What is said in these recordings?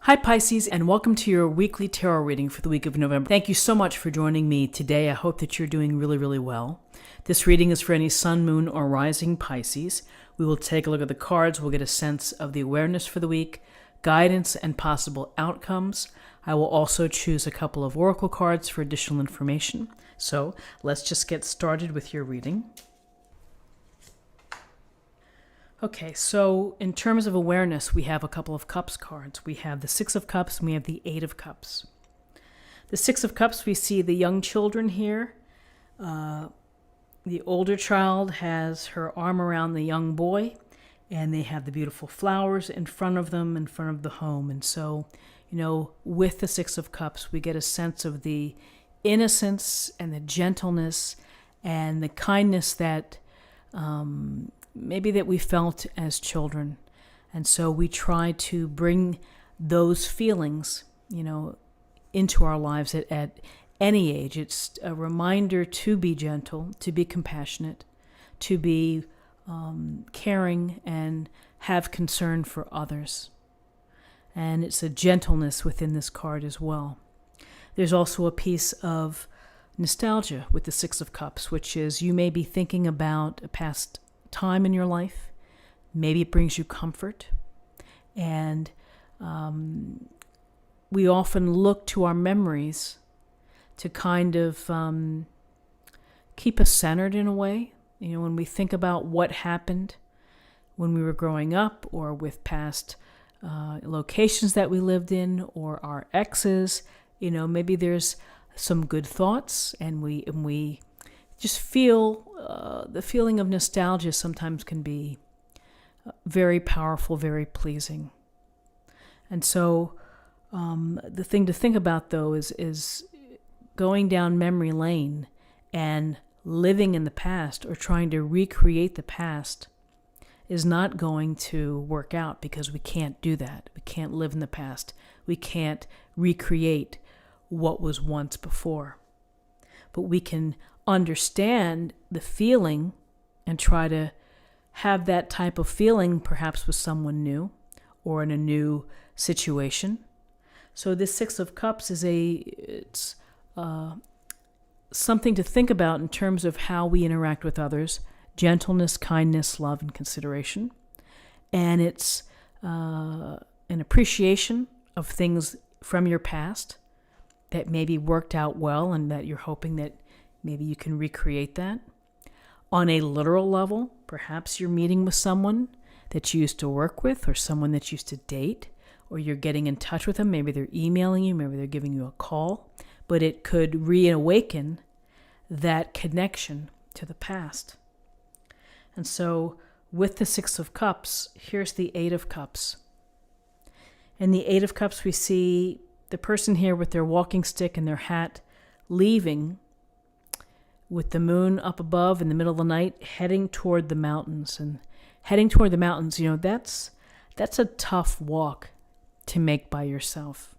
Hi Pisces, and welcome to your weekly tarot reading for the week of November. Thank you so much for joining me today. I hope that you're doing really well. This reading is for any sun, moon, or rising Pisces. We will take a look at the cards. We'll get a sense of the awareness for the week, guidance, and possible outcomes. I will also choose a couple of oracle cards for additional information. So let's just get started with your reading. Okay, so in terms of awareness, we have a couple of cups cards. We have the Six of Cups and we have the Eight of Cups. The Six of Cups, we see the young children here. The older child has her arm around the young boy, and they have the beautiful flowers in front of them, in front of the home. And so, with the Six of Cups, we get a sense of the innocence and the gentleness and the kindness that maybe that we felt as children. And so we try to bring those feelings, into our lives at any age. It's a reminder to be gentle, to be compassionate, to be caring and have concern for others. And it's a gentleness within this card as well. There's also a piece of nostalgia with the Six of Cups, which is you may be thinking about a past time in your life. Maybe it brings you comfort. And we often look to our memories to kind of keep us centered in a way. When we think about what happened when we were growing up, or with past locations that we lived in, or our exes, maybe there's some good thoughts, and we just feel the feeling of nostalgia sometimes can be very powerful, very pleasing. And so the thing to think about, though, is going down memory lane and living in the past or trying to recreate the past is not going to work out, because we can't do that. We can't live in the past. We can't recreate what was once before. But we can understand the feeling and try to have that type of feeling perhaps with someone new or in a new situation. So this Six of Cups is it's something to think about in terms of how we interact with others: gentleness, kindness, love, and consideration. And it's an appreciation of things from your past that maybe worked out well, and that you're hoping that maybe you can recreate that. On a literal level, perhaps you're meeting with someone that you used to work with, or someone that you used to date, or you're getting in touch with them. Maybe they're emailing you, maybe they're giving you a call, but it could reawaken that connection to the past. And so with the Six of Cups, here's the Eight of Cups. In the Eight of Cups, we see the person here with their walking stick and their hat leaving, with the moon up above in the middle of the night, heading toward the mountains. And heading toward the mountains, that's a tough walk to make by yourself.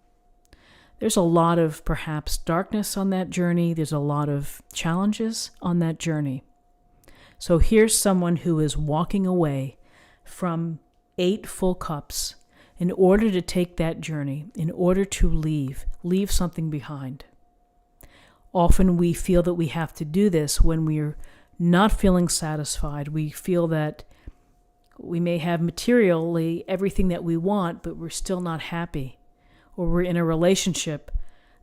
There's a lot of perhaps darkness on that journey. There's a lot of challenges on that journey. So here's someone who is walking away from 8 full cups in order to take that journey, in order to leave something behind. Often we feel that we have to do this when we're not feeling satisfied. We feel that we may have materially everything that we want, but we're still not happy. Or we're in a relationship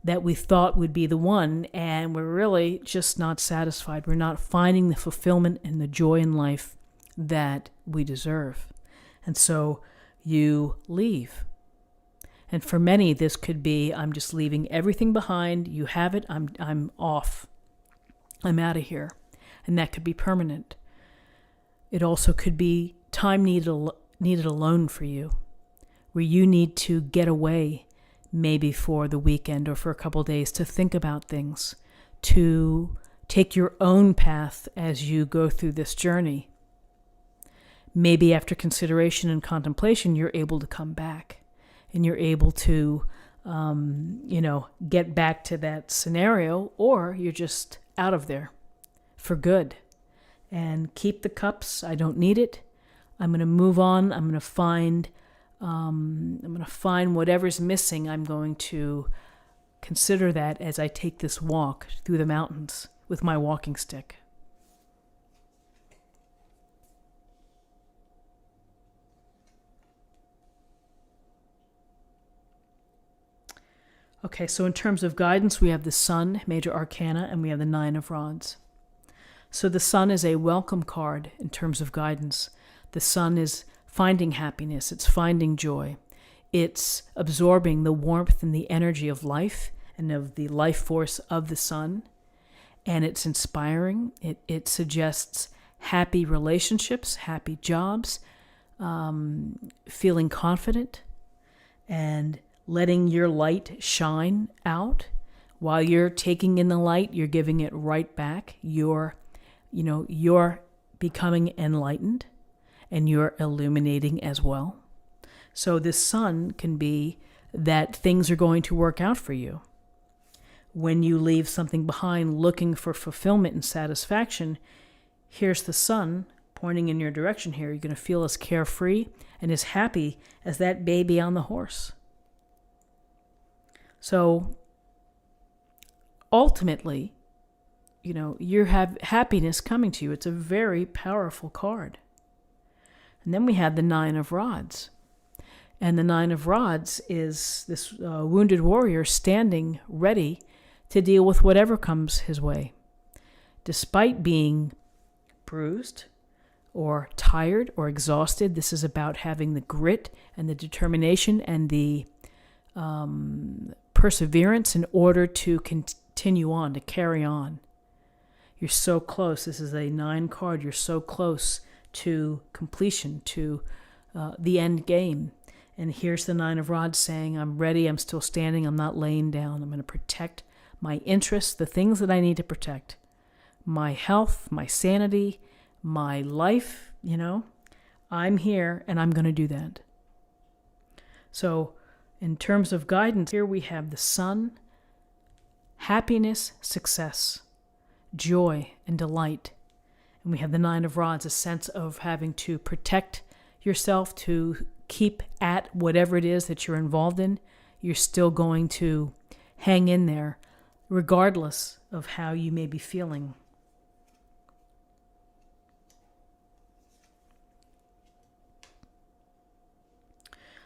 that we thought would be the one, and we're really just not satisfied. We're not finding the fulfillment and the joy in life that we deserve. And so you leave. And for many, this could be, I'm just leaving everything behind. You have it. I'm off. I'm out of here. And that could be permanent. It also could be time needed alone for you, where you need to get away, maybe for the weekend or for a couple of days, to think about things, to take your own path as you go through this journey. Maybe after consideration and contemplation, you're able to come back. And you're able to, get back to that scenario, or you're just out of there for good. And keep the cups. I don't need it. I'm going to move on. I'm going to find I'm going to find whatever's missing. I'm going to consider that as I take this walk through the mountains with my walking stick. Okay, so in terms of guidance, we have the Sun, major arcana, and we have the Nine of Rods. So the Sun is a welcome card in terms of guidance. The Sun is finding happiness, it's finding joy. It's absorbing the warmth and the energy of life and of the life force of the Sun. And it's inspiring. It suggests happy relationships, happy jobs, feeling confident, and letting your light shine out. While you're taking in the light, you're giving it right back. You're becoming enlightened and you're illuminating as well. So this Sun can be that things are going to work out for you. When you leave something behind looking for fulfillment and satisfaction, here's the Sun pointing in your direction here. You're going to feel as carefree and as happy as that baby on the horse. So ultimately, you have happiness coming to you. It's a very powerful card. And then we have the Nine of Rods. And the Nine of Rods is this wounded warrior standing ready to deal with whatever comes his way. Despite being bruised or tired or exhausted, this is about having the grit and the determination and the perseverance in order to continue on, to carry on. You're so close. This is a 9 card. You're so close to completion, to the end game. And here's the Nine of Rods saying, I'm ready, I'm still standing, I'm not laying down. I'm going to protect my interests, the things that I need to protect. My health, my sanity, my life, I'm here and I'm going to do that. So in terms of guidance, here we have the Sun, happiness, success, joy, and delight. And we have the Nine of Rods, a sense of having to protect yourself, to keep at whatever it is that you're involved in. You're still going to hang in there, regardless of how you may be feeling.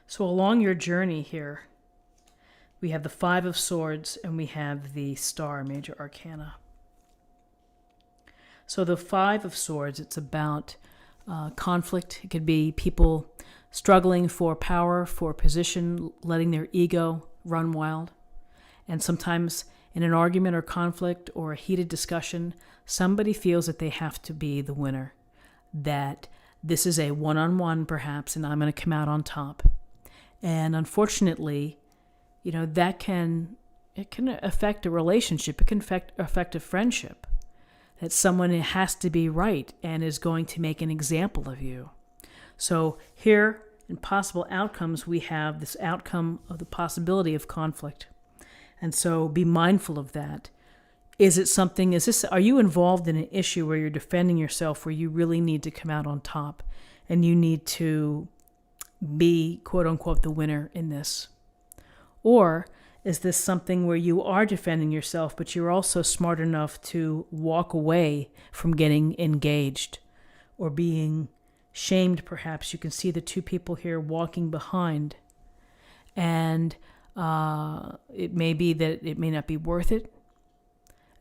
So along your journey here, we have the Five of Swords and we have the Star, major arcana. So the Five of Swords, it's about conflict. It could be people struggling for power, for position, letting their ego run wild. And sometimes in an argument or conflict or a heated discussion, somebody feels that they have to be the winner, that this is a one-on-one perhaps, and I'm going to come out on top. And unfortunately, that can affect a relationship. It can affect a friendship. That someone has to be right and is going to make an example of you. So here, in possible outcomes, we have this outcome of the possibility of conflict. And so be mindful of that. Are you involved in an issue where you're defending yourself, where you really need to come out on top and you need to be, quote unquote, the winner in this? Or is this something where you are defending yourself, but you're also smart enough to walk away from getting engaged or being shamed, perhaps? You can see the two people here walking behind. And it may be that it may not be worth it,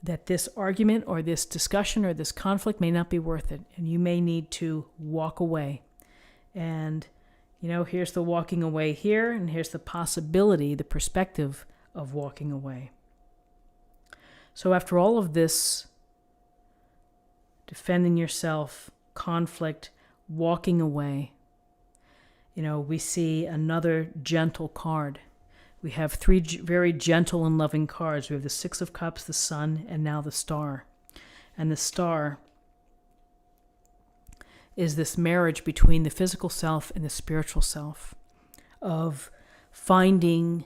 that this argument or this discussion or this conflict may not be worth it, and you may need to walk away. And here's the walking away here, and here's the possibility, the perspective of walking away. So after all of this, defending yourself, conflict, walking away, we see another gentle card. We have 3 very gentle and loving cards. We have the Six of Cups, the Sun, and now the Star. And the Star is this marriage between the physical self and the spiritual self, of finding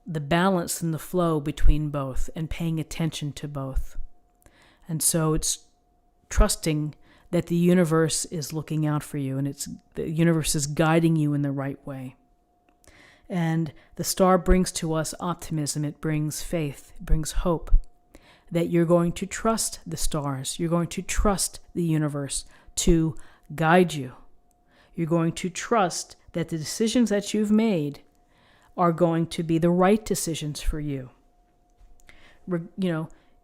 the balance and the flow between both and paying attention to both. And so it's trusting that the universe is looking out for you and the universe is guiding you in the right way. And the star brings to us optimism. It brings faith. It brings hope that you're going to trust the stars. You're going to trust the universe to guide you. You're going to trust that the decisions that you've made are going to be the right decisions for you.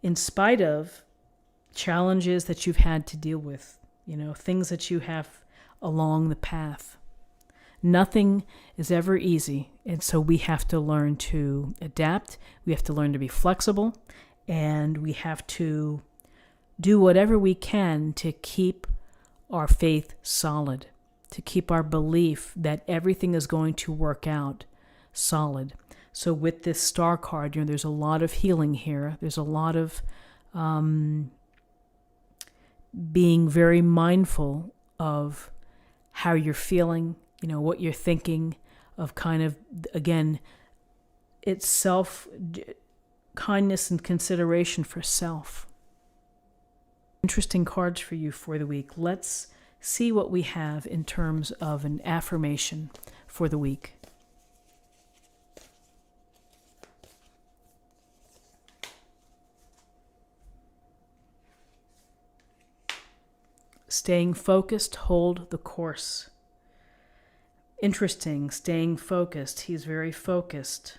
In spite of challenges that you've had to deal with, things that you have along the path. Nothing is ever easy, and so we have to learn to adapt. We have to learn to be flexible, and we have to do whatever we can to keep our faith solid, to keep our belief that everything is going to work out solid. So with this star card, there's a lot of healing here. There's a lot of being very mindful of how you're feeling, what you're thinking, of kind of, again, it's kindness and consideration for self. Interesting cards for you for the week. Let's see what we have in terms of an affirmation for the week. Staying focused, hold the course. Interesting, staying focused. He's very focused.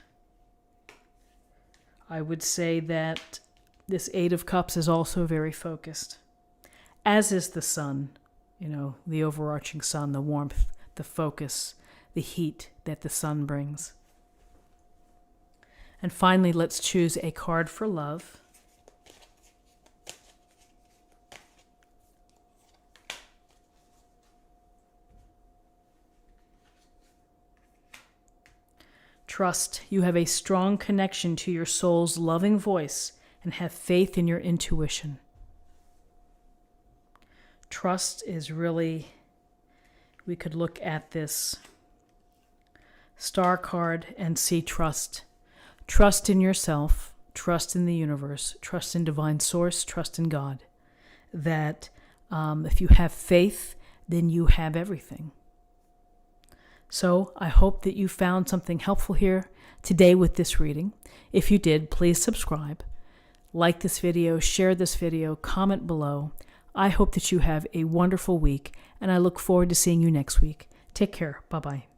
I would say that this Eight of Cups is also very focused, as is the sun, the overarching sun, the warmth, the focus, the heat that the sun brings. And finally, let's choose a card for love. Trust. You have a strong connection to your soul's loving voice and have faith in your intuition. Trust is really, we could look at this star card and see trust. Trust in yourself, trust in the universe, trust in divine source, trust in God. That if you have faith, then you have everything. So I hope that you found something helpful here today with this reading. If you did, please subscribe, like this video, share this video, comment below. I hope that you have a wonderful week, and I look forward to seeing you next week. Take care. Bye-bye.